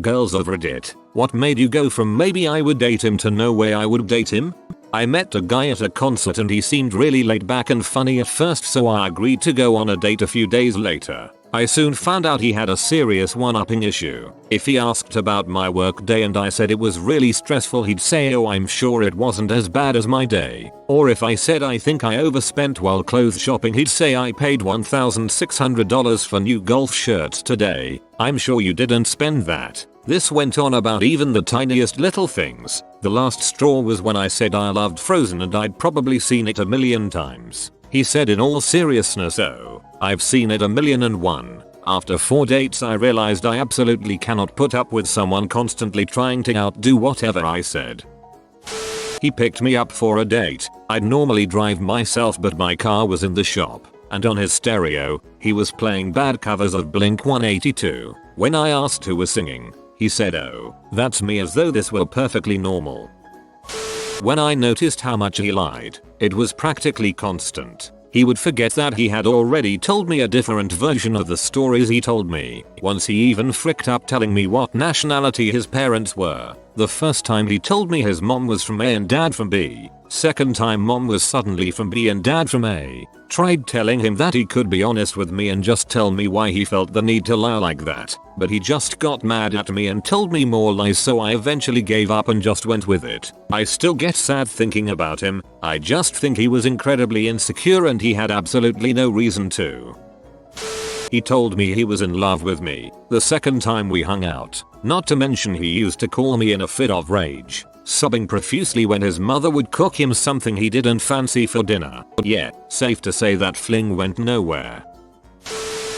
Girls of Reddit, what made you go from maybe I would date him to no way I would date him? I met a guy at a concert and he seemed really laid back and funny at first, so I agreed to go on a date a few days later. I soon found out he had a serious one-upping issue. If he asked about my work day and I said it was really stressful, he'd say, "Oh, I'm sure it wasn't as bad as my day." Or if I said I think I overspent while clothes shopping, he'd say, "I paid $1,600 for new golf shirts today. I'm sure you didn't spend that." This went on about even the tiniest little things. The last straw was when I said I loved Frozen and I'd probably seen it a million times. He said in all seriousness, "Oh, I've seen it 1,000,001. After 4 dates I realized I absolutely cannot put up with someone constantly trying to outdo whatever I said. He picked me up for a date. I'd normally drive myself, but my car was in the shop, and on his stereo, he was playing bad covers of Blink-182. When I asked who was singing, he said, "Oh, that's me," as though this were perfectly normal. When I noticed how much he lied, it was practically constant. He would forget that he had already told me a different version of the stories he told me. Once he even fricked up telling me what nationality his parents were. The first time he told me his mom was from A and dad from B. Second time mom was suddenly from B and dad from A. Tried telling him that he could be honest with me and just tell me why he felt the need to lie like that, but he just got mad at me and told me more lies, so I eventually gave up and just went with it. I still get sad thinking about him. I just think he was incredibly insecure and he had absolutely no reason to. He told me he was in love with me the second time we hung out. Not to mention he used to call me in a fit of rage, sobbing profusely when his mother would cook him something he didn't fancy for dinner. Yeah, safe to say that fling went nowhere.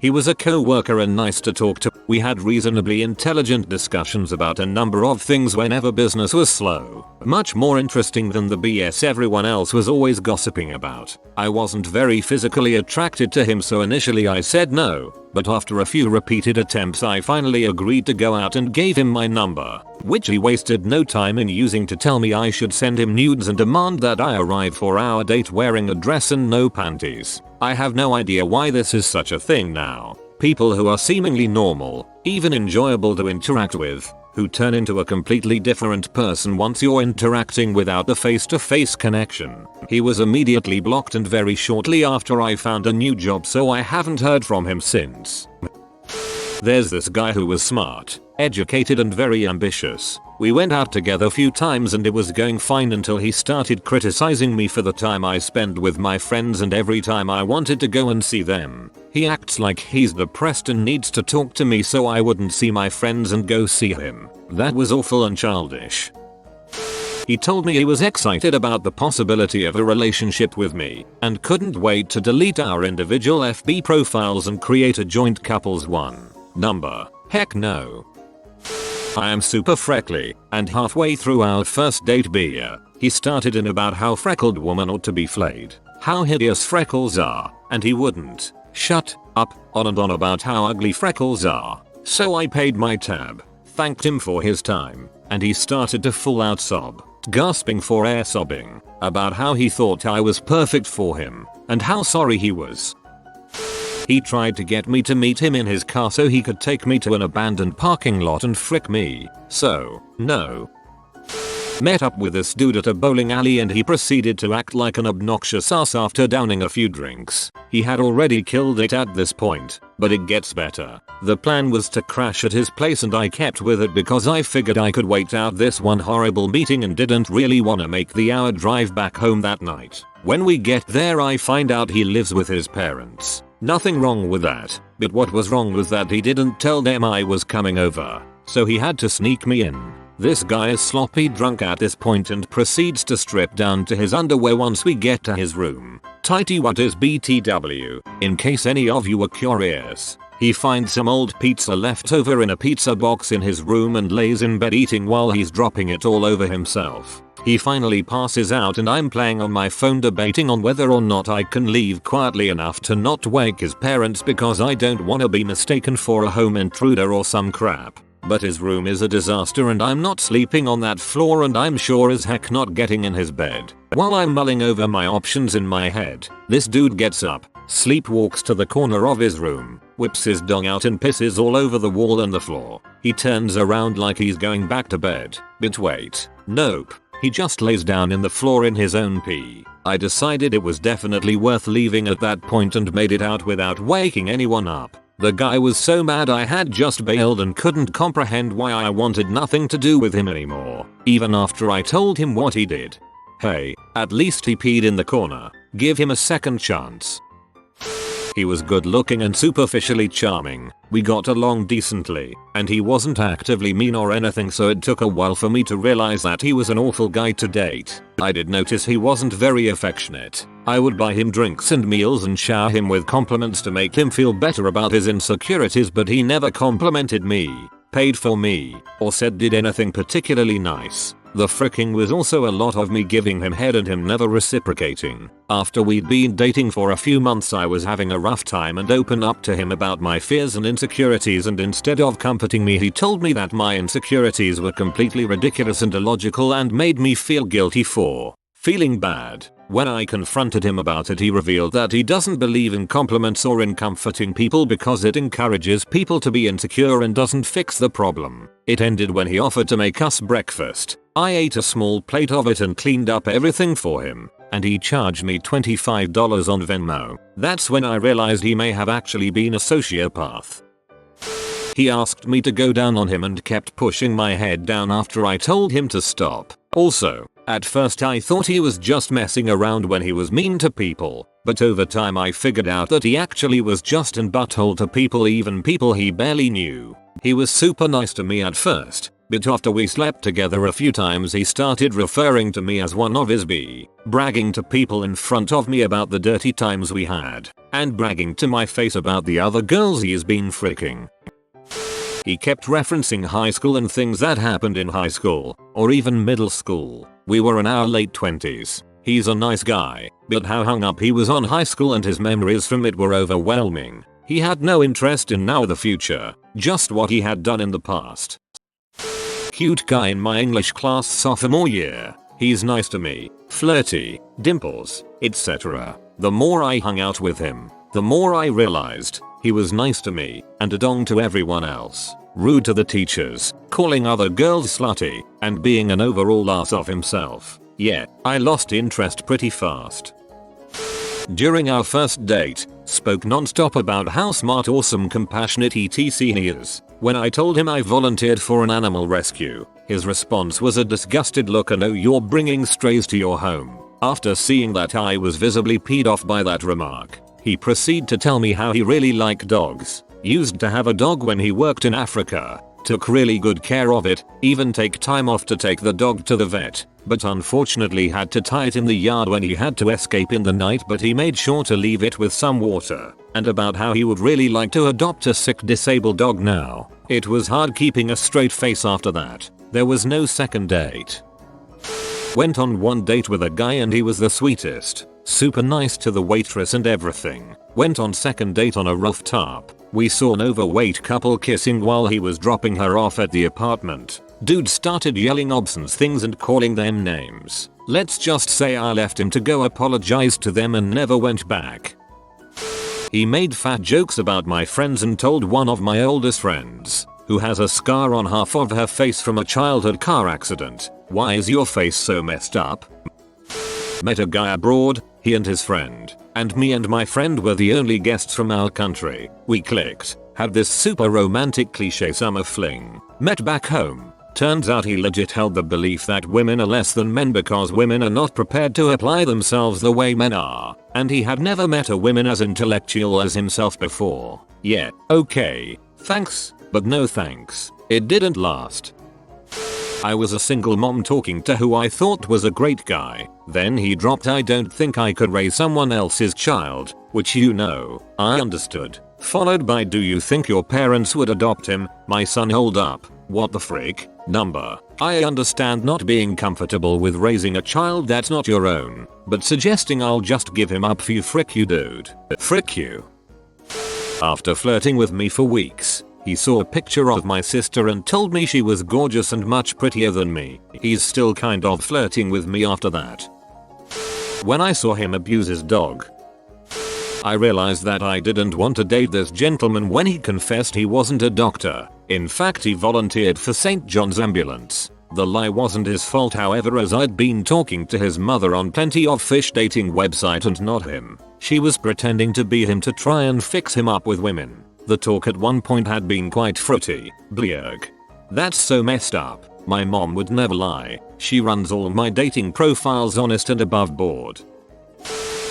He was a co-worker and nice to talk to. We had reasonably intelligent discussions about a number of things whenever business was slow. Much more interesting than the BS everyone else was always gossiping about. I wasn't very physically attracted to him, so initially I said no, but after a few repeated attempts I finally agreed to go out and gave him my number, which he wasted no time in using to tell me I should send him nudes and demand that I arrive for our date wearing a dress and no panties. I have no idea why this is such a thing now. People who are seemingly normal, even enjoyable to interact with, who turn into a completely different person once you're interacting without the face-to-face connection. He was immediately blocked, and very shortly after I found a new job, so I haven't heard from him since. There's this guy who was smart, educated and very ambitious. We went out together a few times and it was going fine until he started criticizing me for the time I spend with my friends, and every time I wanted to go and see them, he acts like he's depressed and needs to talk to me so I wouldn't see my friends and go see him. That was awful and childish. He told me he was excited about the possibility of a relationship with me and couldn't wait to delete our individual FB profiles and create a joint couples one. Number. Heck no. I am super freckly, and halfway through our first date beer, he started in about how freckled women ought to be flayed, how hideous freckles are, and he wouldn't shut up, on and on about how ugly freckles are. So I paid my tab, thanked him for his time, and he started to full out sob, gasping for air, sobbing about how he thought I was perfect for him, and how sorry he was. He tried to get me to meet him in his car so he could take me to an abandoned parking lot and frick me. So, no. Met up with this dude at a bowling alley and he proceeded to act like an obnoxious ass after downing a few drinks. He had already killed it at this point, but it gets better. The plan was to crash at his place and I kept with it because I figured I could wait out this one horrible meeting and didn't really want to make the hour drive back home that night. When we get there I find out he lives with his parents. Nothing wrong with that, but what was wrong was that he didn't tell them I was coming over, so he had to sneak me in. This guy is sloppy drunk at this point and proceeds to strip down to his underwear once we get to his room. Tighty, what is BTW, in case any of you are curious. He finds some old pizza left over in a pizza box in his room and lays in bed eating while he's dropping it all over himself. He finally passes out and I'm playing on my phone debating on whether or not I can leave quietly enough to not wake his parents because I don't want to be mistaken for a home intruder or some crap. But his room is a disaster and I'm not sleeping on that floor and I'm sure as heck not getting in his bed. While I'm mulling over my options in my head, this dude gets up, sleepwalks to the corner of his room, whips his dong out and pisses all over the wall and the floor. He turns around like he's going back to bed. But wait, nope. He just lays down in the floor in his own pee. I decided it was definitely worth leaving at that point and made it out without waking anyone up. The guy was so mad I had just bailed and couldn't comprehend why I wanted nothing to do with him anymore, even after I told him what he did. Hey, at least he peed in the corner. Give him a second chance. He was good looking and superficially charming. We got along decently, and he wasn't actively mean or anything, so it took a while for me to realize that he was an awful guy to date. I did notice he wasn't very affectionate. I would buy him drinks and meals and shower him with compliments to make him feel better about his insecurities, but he never complimented me, paid for me, or said did anything particularly nice. The fricking was also a lot of me giving him head and him never reciprocating. After we'd been dating for a few months, I was having a rough time and opened up to him about my fears and insecurities, and instead of comforting me he told me that my insecurities were completely ridiculous and illogical and made me feel guilty for feeling bad. When I confronted him about it, he revealed that he doesn't believe in compliments or in comforting people because it encourages people to be insecure and doesn't fix the problem. It ended when he offered to make us breakfast. I ate a small plate of it and cleaned up everything for him, and he charged me $25 on Venmo. That's when I realized he may have actually been a sociopath. He asked me to go down on him and kept pushing my head down after I told him to stop. Also, at first I thought he was just messing around when he was mean to people, but over time I figured out that he actually was just an butthole to people, even people he barely knew. He was super nice to me at first, but after we slept together a few times he started referring to me as one of his bragging to people in front of me about the dirty times we had, and bragging to my face about the other girls he's been freaking. He kept referencing high school and things that happened in high school, or even middle school. We were in our late 20s. He's a nice guy, but how hung up he was on high school and his memories from it were overwhelming. He had no interest in now or the future, just what he had done in the past. Cute guy in my English class sophomore year. He's nice to me, flirty, dimples, etc. The more I hung out with him, the more I realized he was nice to me and a dong to everyone else. Rude to the teachers, calling other girls slutty, and being an overall ass of himself. Yeah, I lost interest pretty fast. During our first date, spoke non-stop about how smart, awesome, compassionate etc. he is. When I told him I volunteered for an animal rescue, his response was a disgusted look and "Oh, you're bringing strays to your home." After seeing that I was visibly peed off by that remark, he proceeded to tell me how he really liked dogs, used to have a dog when he worked in Africa, took really good care of it, even take time off to take the dog to the vet, but unfortunately had to tie it in the yard when he had to escape in the night, but he made sure to leave it with some water, and about how he would really like to adopt a sick disabled dog now. It was hard keeping a straight face after that. There was no second date. Went on one date with a guy and he was the sweetest, super nice to the waitress and everything. Went on second date on a rooftop. We saw an overweight couple kissing while he was dropping her off at the apartment. Dude started yelling obscene things and calling them names. Let's just say I left him to go apologize to them and never went back. He made fat jokes about my friends and told one of my oldest friends, who has a scar on half of her face from a childhood car accident, "Why is your face so messed up?" Met a guy abroad, he and his friend, and me and my friend were the only guests from our country. We clicked, had this super romantic cliche summer fling, met back home. Turns out he legit held the belief that women are less than men because women are not prepared to apply themselves the way men are, and he had never met a woman as intellectual as himself before. Yeah, okay, thanks, but no thanks. It didn't last. I was a single mom talking to who I thought was a great guy. Then he dropped "I don't think I could raise someone else's child," which I understood. Followed by "Do you think your parents would adopt him, my son?" Hold up, what the frick? Number. I understand not being comfortable with raising a child that's not your own, but suggesting I'll just give him up for you, frick you dude. Frick you. After flirting with me for weeks, he saw a picture of my sister and told me she was gorgeous and much prettier than me. He's still kind of flirting with me after that. When I saw him abuse his dog. I realized that I didn't want to date this gentleman when he confessed he wasn't a doctor. In fact, he volunteered for St. John's ambulance. The lie wasn't his fault, however, as I'd been talking to his mother on plenty of fish dating website and not him. She was pretending to be him to try and fix him up with women. The talk at one point had been quite fruity. Blearg. That's so messed up. My mom would never lie. She runs all my dating profiles honest and above board.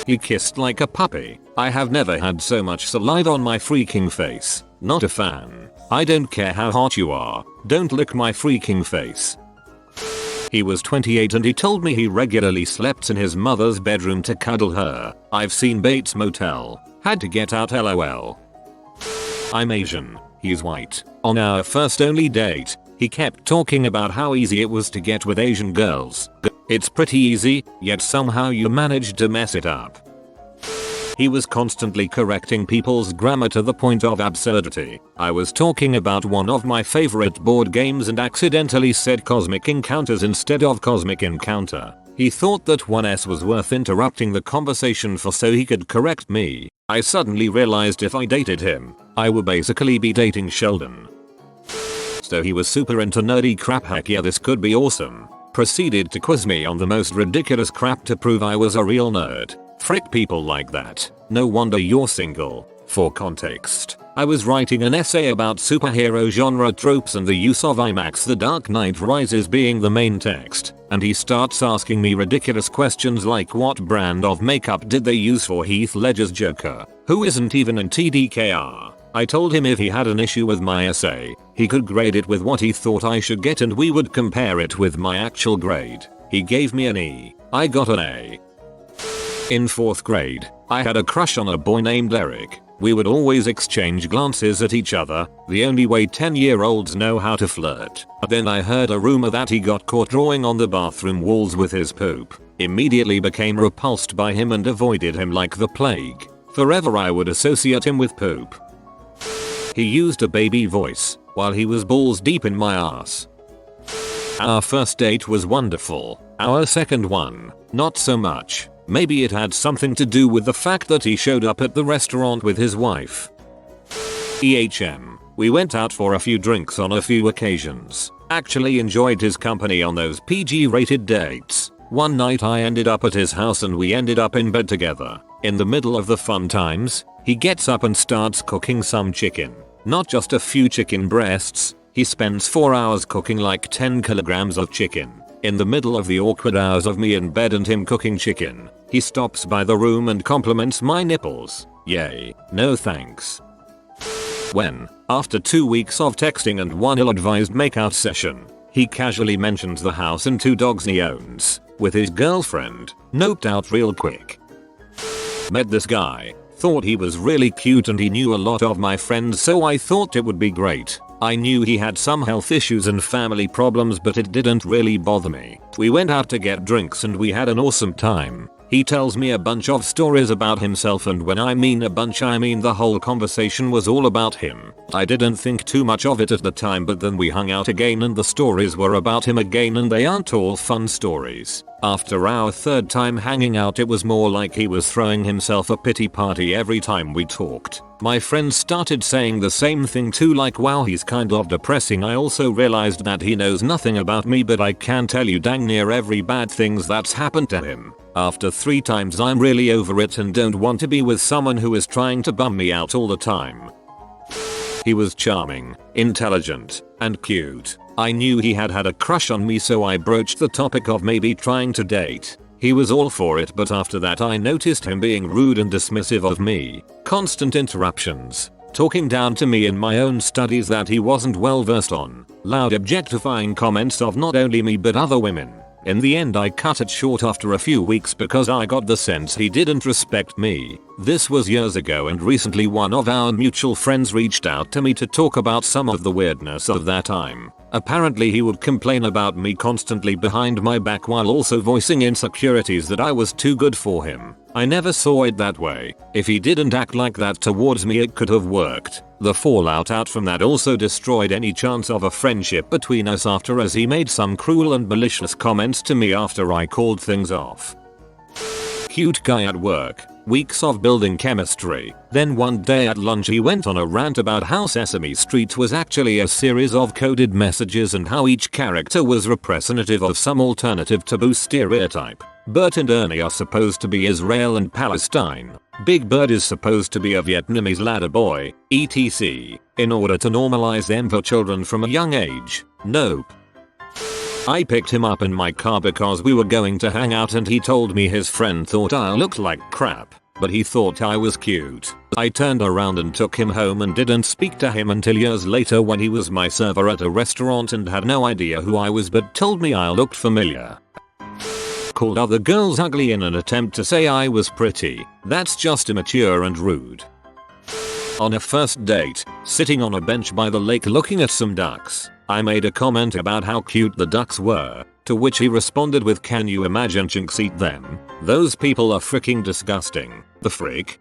He kissed like a puppy. I have never had so much saliva on my freaking face. Not a fan. I don't care how hot you are. Don't lick my freaking face. He was 28 and he told me he regularly slept in his mother's bedroom to cuddle her. I've seen Bates Motel. Had to get out lol. I'm Asian. He's white. On our first only date, he kept talking about how easy it was to get with Asian girls. It's pretty easy, yet somehow you managed to mess it up. He was constantly correcting people's grammar to the point of absurdity. I was talking about one of my favorite board games and accidentally said Cosmic Encounters instead of Cosmic Encounter. He thought that one S was worth interrupting the conversation for so he could correct me. I suddenly realized if I dated him, I would basically be dating Sheldon. So he was super into nerdy crap. Heck yeah, this could be awesome. Proceeded to quiz me on the most ridiculous crap to prove I was a real nerd. Frick people like that. No wonder you're single. For context, I was writing an essay about superhero genre tropes and the use of IMAX The Dark Knight Rises being the main text, and he starts asking me ridiculous questions like what brand of makeup did they use for Heath Ledger's Joker, who isn't even in TDKR. I told him if he had an issue with my essay, he could grade it with what he thought I should get and we would compare it with my actual grade. He gave me an E. I got an A. In 4th grade, I had a crush on a boy named Eric. We would always exchange glances at each other, the only way 10-year-olds know how to flirt. Then I heard a rumor that he got caught drawing on the bathroom walls with his poop. Immediately became repulsed by him and avoided him like the plague. Forever I would associate him with poop. He used a baby voice while he was balls deep in my ass. Our first date was wonderful. Our second one, not so much. Maybe it had something to do with the fact that he showed up at the restaurant with his wife. EHM. We went out for a few drinks on a few occasions. Actually enjoyed his company on those PG rated dates. One night I ended up at his house and we ended up in bed together. In the middle of the fun times, he gets up and starts cooking some chicken. Not just a few chicken breasts, he spends 4 hours cooking like 10 kilograms of chicken. In the middle of the awkward hours of me in bed and him cooking chicken, he stops by the room and compliments my nipples. Yay, no thanks. When, after 2 weeks of texting and one ill-advised makeout session, he casually mentions the house and 2 dogs he owns, with his girlfriend, noped out real quick. Met this guy, thought he was really cute and he knew a lot of my friends, so I thought it would be great. I knew he had some health issues and family problems, but it didn't really bother me. We went out to get drinks and we had an awesome time. He tells me a bunch of stories about himself, and when I mean a bunch I mean the whole conversation was all about him. I didn't think too much of it at the time, but then we hung out again and the stories were about him again, and they aren't all fun stories. After our 3rd time hanging out, it was more like he was throwing himself a pity party every time we talked. My friends started saying the same thing too, like wow, he's kind of depressing. I also realized that he knows nothing about me, but I can tell you dang near every bad things that's happened to him. After 3 times I'm really over it and don't want to be with someone who is trying to bum me out all the time. He was charming, intelligent, and cute. I knew he had a crush on me, so I broached the topic of maybe trying to date. He was all for it, but after that I noticed him being rude and dismissive of me. Constant interruptions. Talking down to me in my own studies that he wasn't well versed on. Loud objectifying comments of not only me but other women. In the end I cut it short after a few weeks because I got the sense he didn't respect me. This was years ago, and recently one of our mutual friends reached out to me to talk about some of the weirdness of that time. Apparently he would complain about me constantly behind my back while also voicing insecurities that I was too good for him. I never saw it that way. If he didn't act like that towards me, it could have worked. The fallout out from that also destroyed any chance of a friendship between us after, as he made some cruel and malicious comments to me after I called things off. Cute guy at work. weeks of building chemistry. Then one day at lunch he went on a rant about how Sesame Street was actually a series of coded messages and how each character was representative of some alternative taboo stereotype. Bert and Ernie are supposed to be Israel and Palestine. Big Bird is supposed to be a Vietnamese ladder boy, etc. in order to normalize them for children from a young age. Nope. I picked him up in my car because we were going to hang out and he told me his friend thought I looked like crap, but he thought I was cute. I turned around and took him home and didn't speak to him until years later when he was my server at a restaurant and had no idea who I was but told me I looked familiar. Called other girls ugly in an attempt to say I was pretty. That's just immature and rude. On a first date, sitting on a bench by the lake looking at some ducks, I made a comment about how cute the ducks were, to which he responded with, "Can you imagine chunks eat them? Those people are freaking disgusting. The frick?"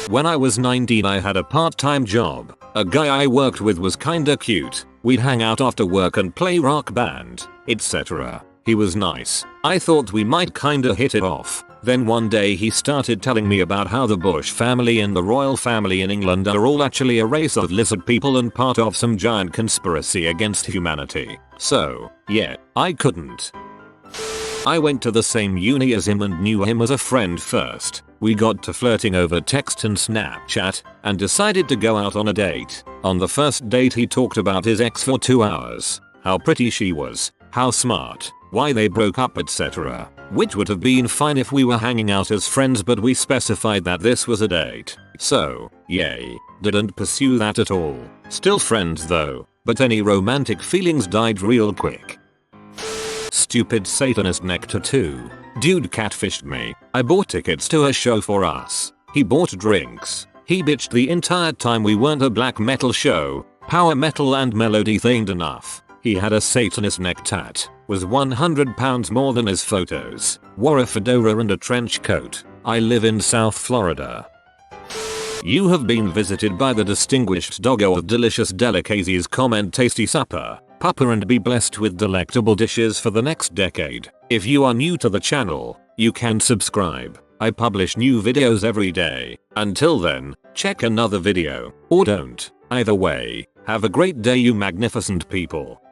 When I was 19 I had a part-time job. A guy I worked with was kinda cute. We'd hang out after work and play rock band, etc. He was nice. I thought we might kinda hit it off. Then one day he started telling me about how the Bush family and the royal family in England are all actually a race of lizard people and part of some giant conspiracy against humanity. So, yeah, I couldn't. I went to the same uni as him and knew him as a friend first. We got to flirting over text and Snapchat and decided to go out on a date. On the first date he talked about his ex for 2 hours. How pretty she was, how smart, why they broke up, etc. Which would have been fine if we were hanging out as friends, but we specified that this was a date. So, yay, didn't pursue that at all. Still friends though, but any romantic feelings died real quick. Stupid Satanist neck tattoo. Dude catfished me. I bought tickets to a show for us. He bought drinks. He bitched the entire time we weren't a black metal show, power metal and melody themed enough. He had a Satanist neck tat, was 100 pounds more than his photos, wore a fedora and a trench coat. I live in South Florida. You have been visited by the distinguished doggo of delicious delicacies. Comment tasty supper, pupper, and be blessed with delectable dishes for the next decade. If you are new to the channel, you can subscribe. I publish new videos every day. Until then, check another video, or don't. Either way, have a great day you magnificent people.